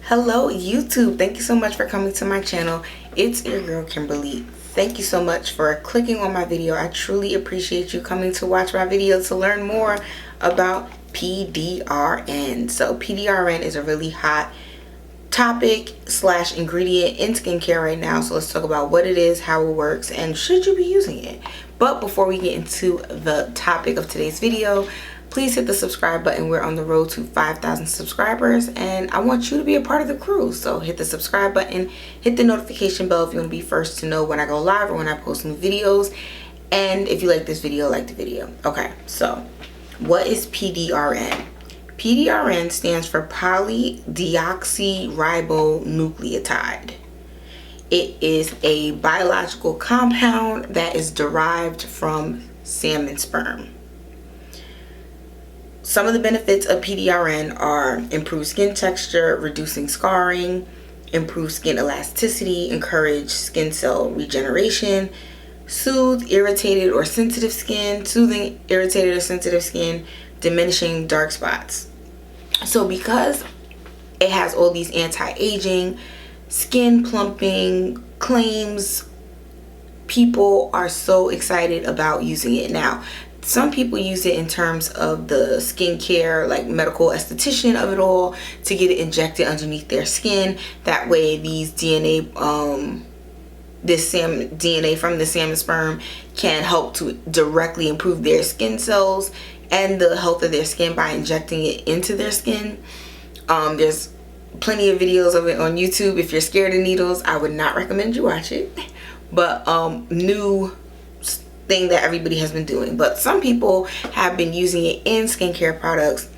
Hello YouTube, thank you so much for coming to my channel. It's your girl Kimberly. Thank you so much for clicking on my video. I truly appreciate you coming to watch my video to learn more about PDRN. So PDRN is a really hot topic / ingredient in skincare right now. So let's talk about what it is, how it works, and should you be using it. But before we get into the topic of today's video, please hit the subscribe button. We're on the road to 5,000 subscribers and I want you to be a part of the crew. So hit the subscribe button, hit the notification bell if you want to be first to know when I go live or when I post new videos. And if you like this video, like the video. Okay, so what is PDRN? PDRN stands for polydeoxyribonucleotide. It is a biological compound that is derived from salmon sperm. Some of the benefits of PDRN are improved skin texture, reducing scarring, improved skin elasticity, encourage skin cell regeneration, soothe irritated or sensitive skin, soothing irritated or sensitive skin, diminishing dark spots. So because it has all these anti-aging, skin plumping claims, people are so excited about using it now. Some people use it in terms of the skincare, like medical esthetician of it all, to get it injected underneath their skin. That way these DNA from the salmon sperm can help to directly improve their skin cells and the health of their skin by injecting it into their skin. There's plenty of videos of it on YouTube. If you're scared of needles, I would not recommend you watch it. But new thing that everybody has been doing. But some people have been using it in skincare products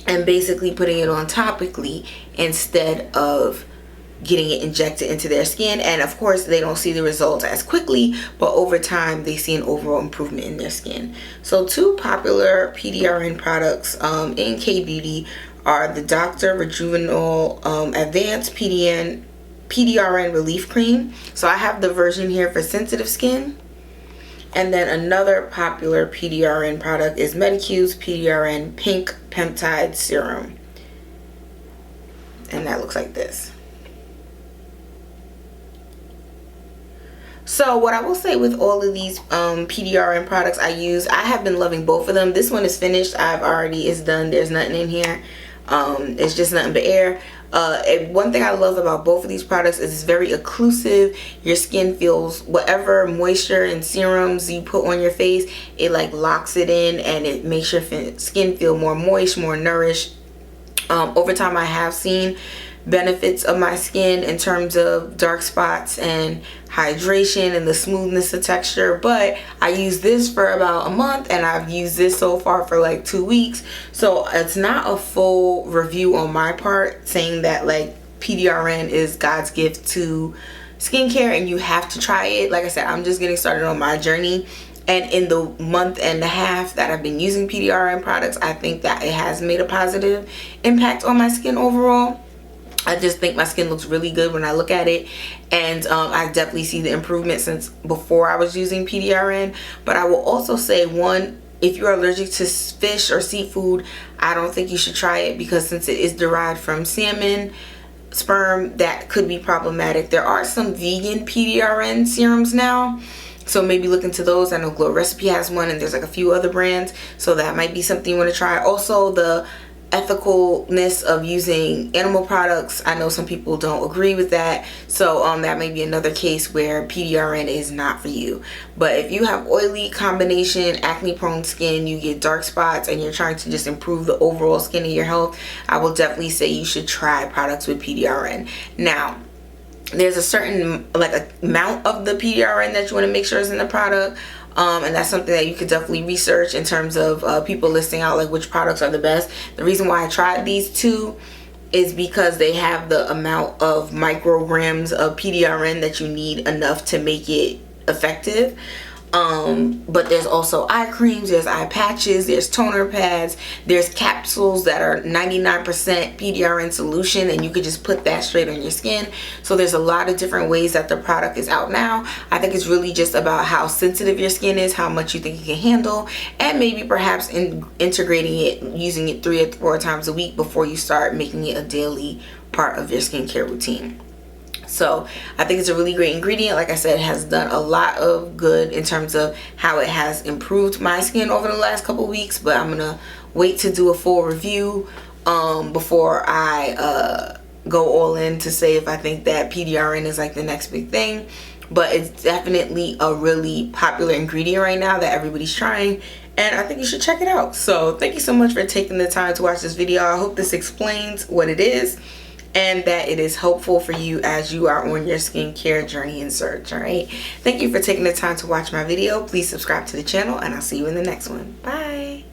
and basically putting it on topically instead of getting it injected into their skin. And of course they don't see the results as quickly, but over time they see an overall improvement in their skin. So two popular PDRN products in K-Beauty are the Dr. Reju-All Advanced PDRN Relief Cream. So I have the version here for sensitive skin. And then another popular PDRN product is Medicube's PDRN Pink Peptide Serum. And that looks like this. So what I will say with all of these PDRN products I have been loving both of them. This one is finished. It's done. There's nothing in here. It's just nothing but air. One thing I love about both of these products is it's very occlusive. Your skin feels whatever moisture and serums you put on your face, it like locks it in and it makes your skin feel more moist, more nourished. Over time I have seen benefits of my skin in terms of dark spots and hydration and the smoothness of texture, but I used this for about a month and I've used this so far for like 2 weeks, so it's not a full review on my part saying that like PDRN is God's gift to skincare and you have to try it. Like I said, I'm just getting started on my journey, and in the month and a half that I've been using PDRN products, I think that it has made a positive impact on my skin overall. I just think my skin looks really good when I look at it, and I definitely see the improvement since before I was using PDRN. But I will also say, one, if you're allergic to fish or seafood, I don't think you should try it, because since it is derived from salmon sperm, that could be problematic. There are some vegan PDRN serums now, so maybe look into those. I know Glow Recipe has one and there's like a few other brands, so that might be something you want to try. Also, the ethicalness of using animal products, I know some people don't agree with that, so that may be another case where PDRN is not for you. But if you have oily combination, acne prone skin, you get dark spots, and you're trying to just improve the overall skin of your health, I will definitely say you should try products with PDRN. Now there's a certain amount of the PDRN that you want to make sure is in the product. And that's something that you could definitely research in terms of people listing out like which products are the best. The reason why I tried these two is because they have the amount of micrograms of PDRN that you need enough to make it effective. But there's also eye creams, there's eye patches, there's toner pads, there's capsules that are 99% PDRN solution, and you could just put that straight on your skin. So there's a lot of different ways that the product is out now. I think it's really just about how sensitive your skin is, how much you think you can handle, and maybe perhaps integrating it, using it 3 or 4 times a week before you start making it a daily part of your skincare routine. So I think it's a really great ingredient. Like I said, it has done a lot of good in terms of how it has improved my skin over the last couple weeks, but I'm gonna wait to do a full review before I go all in to say if I think that PDRN is like the next big thing. But it's definitely a really popular ingredient right now that everybody's trying, and I think you should check it out. So thank you so much for taking the time to watch this video. I hope this explains what it is and that it is helpful for you as you are on your skincare journey and search. All right, thank you for taking the time to watch my video. Please subscribe to the channel, and I'll see you in the next one. Bye.